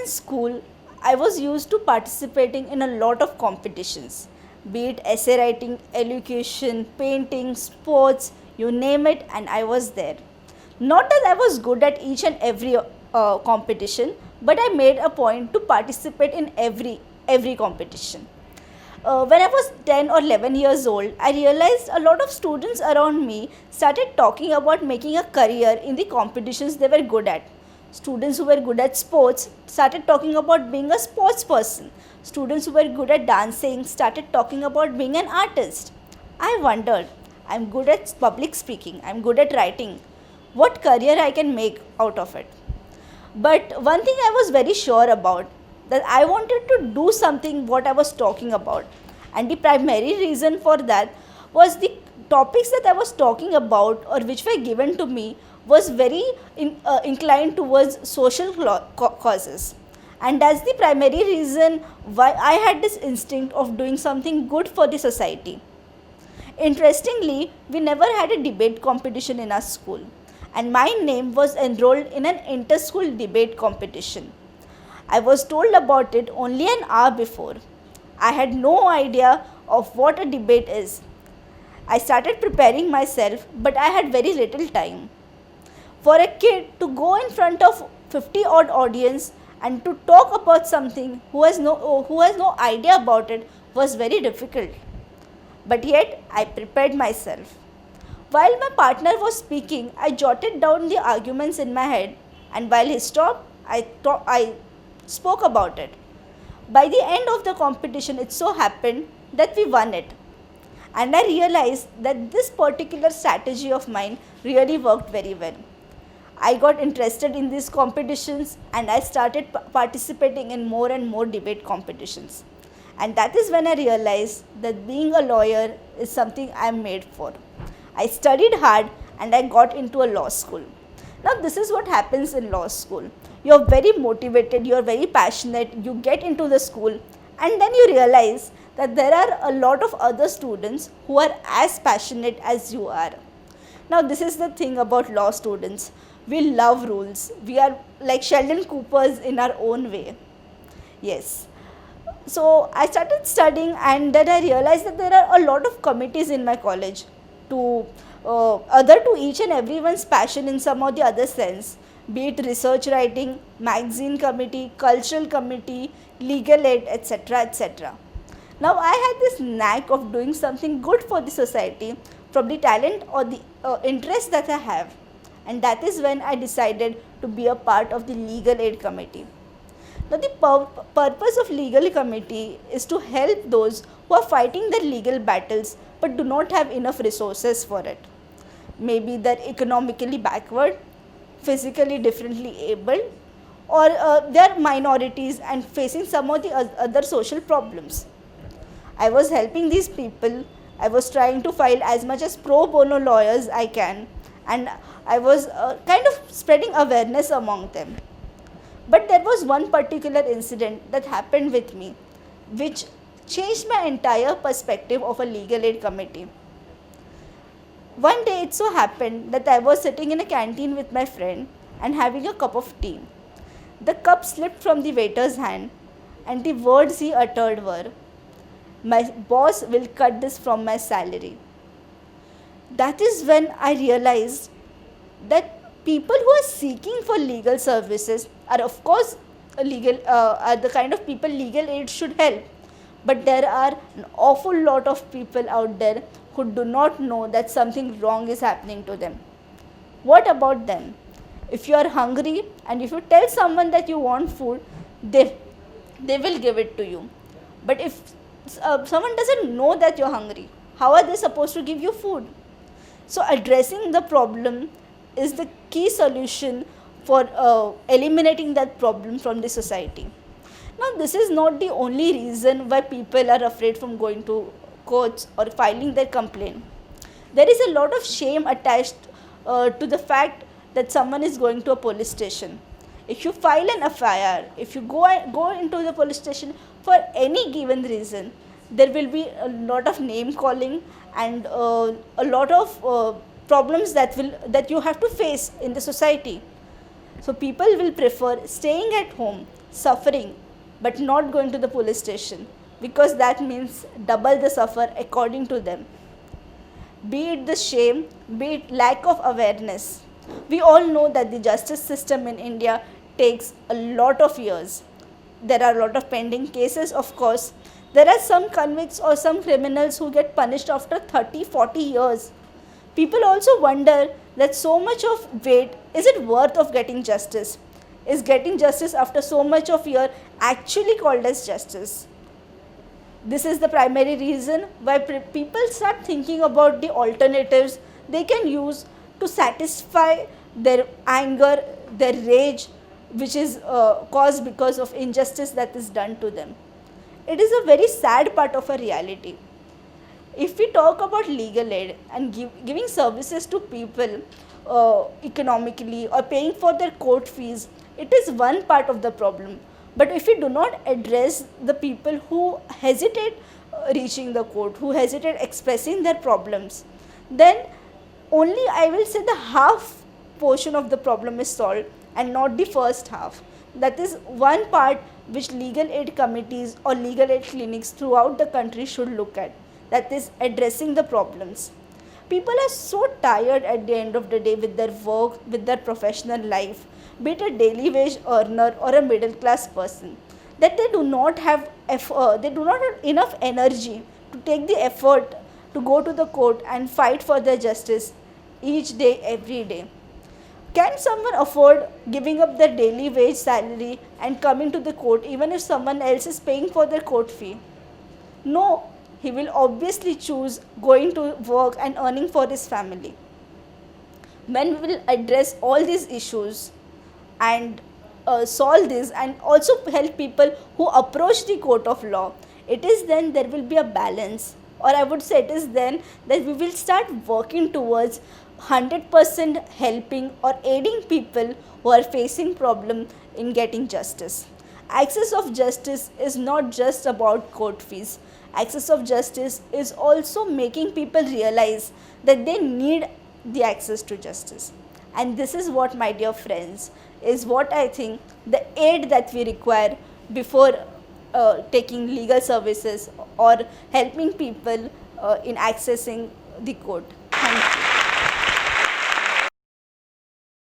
in school, I was used to participating in a lot of competitions, be it essay writing, elocution, painting, sports, you name it, and I was there. Not that I was good at each and every competition, but I made a point to participate in every competition. When I was 10 or 11 years old, I realized a lot of students around me started talking about making a career in the competitions they were good at. Students who were good at sports started talking about being a sports person. Students who were good at dancing started talking about being an artist. I wondered, I'm good at public speaking, I'm good at writing. What career I can make out of it? But one thing I was very sure about, that I wanted to do something what I was talking about. And the primary reason for that was the topics that I was talking about or which were given to me was very inclined towards social causes. And that's the primary reason why I had this instinct of doing something good for the society. Interestingly, we never had a debate competition in our school, and my name was enrolled in an inter-school debate competition. I was told about it only an hour before. I had no idea of what a debate is. I started preparing myself, but I had very little time. For a kid to go in front of 50 odd audience and to talk about something who has no idea about it was very difficult. But yet I prepared myself. While my partner was speaking, I jotted down the arguments in my head, and while he stopped, I spoke about it. By the end of the competition, it so happened that we won it. And I realized that this particular strategy of mine really worked very well. I got interested in these competitions and I started participating in more and more debate competitions. And that is when I realized that being a lawyer is something I am made for. I studied hard and I got into a law school. Now this is what happens in law school. You are very motivated, you are very passionate, you get into the school, and then you realize that there are a lot of other students who are as passionate as you are. Now this is the thing about law students. We love rules. We are like Sheldon Coopers in our own way. Yes. So I started studying, and then I realized that there are a lot of committees in my college to other to each and everyone's passion in some or the other sense, be it research writing, magazine committee, cultural committee, legal aid, etc. etc. Now I had this knack of doing something good for the society from the talent or the interest that I have, and that is when I decided to be a part of the legal aid committee. Now the purpose of legal committee is to help those who are fighting their legal battles but do not have enough resources for it. Maybe they're economically backward, physically differently abled, or they're minorities and facing some of the other social problems. I was helping these people. I was trying to file as much as pro bono lawyers I can, and I was kind of spreading awareness among them. But there was one particular incident that happened with me which changed my entire perspective of a legal aid committee. One day it so happened that I was sitting in a canteen with my friend and having a cup of tea. The cup slipped from the waiter's hand, and the words he uttered were, "My boss will cut this from my salary." That is when I realized that people who are seeking for legal services are of course are the kind of people legal aid should help. But there are an awful lot of people out there who do not know that something wrong is happening to them. What about them? If you are hungry and if you tell someone that you want food, they will give it to you. But if someone doesn't know that you're hungry, how are they supposed to give you food? So addressing the problem is the key solution for eliminating that problem from the society. Now this is not the only reason why people are afraid from going to courts or filing their complaint. There is a lot of shame attached to the fact that someone is going to a police station. If you file an FIR, if you go into the police station for any given reason, there will be a lot of name calling and a lot of problems that you have to face in the society. So people will prefer staying at home, suffering but not going to the police station, because that means double the suffer according to them. Be it the shame, be it lack of awareness. We all know that the justice system in India takes a lot of years. There are a lot of pending cases, of course. There are some convicts or some criminals who get punished after 30, 40 years. People also wonder that so much of wait, is it worth of getting justice? Is getting justice after so much of year actually called as justice? This is the primary reason why people start thinking about the alternatives they can use to satisfy their anger, their rage, which is caused because of injustice that is done to them. It is a very sad part of a reality. If we talk about legal aid and giving services to people economically or paying for their court fees, it is one part of the problem. But if we do not address the people who hesitate reaching the court, who hesitate expressing their problems, then only I will say the half portion of the problem is solved and not the first half. That is one part which legal aid committees or legal aid clinics throughout the country should look at. That is addressing the problems. People are so tired at the end of the day with their work, with their professional life, be it a daily wage earner or a middle class person, that they do not have enough energy to take the effort to go to the court and fight for their justice each day, every day. Can someone afford giving up their daily wage salary and coming to the court even if someone else is paying for their court fee? No, he will obviously choose going to work and earning for his family. When we will address all these issues and solve this and also help people who approach the court of law, it is then there will be a balance, or I would say it is then that we will start working towards 100% helping or aiding people who are facing problem in getting justice. Access of justice is not just about court fees. Access of justice is also making people realize that they need the access to justice. And this is what, my dear friends, is what I think the aid that we require before taking legal services or helping people in accessing the court.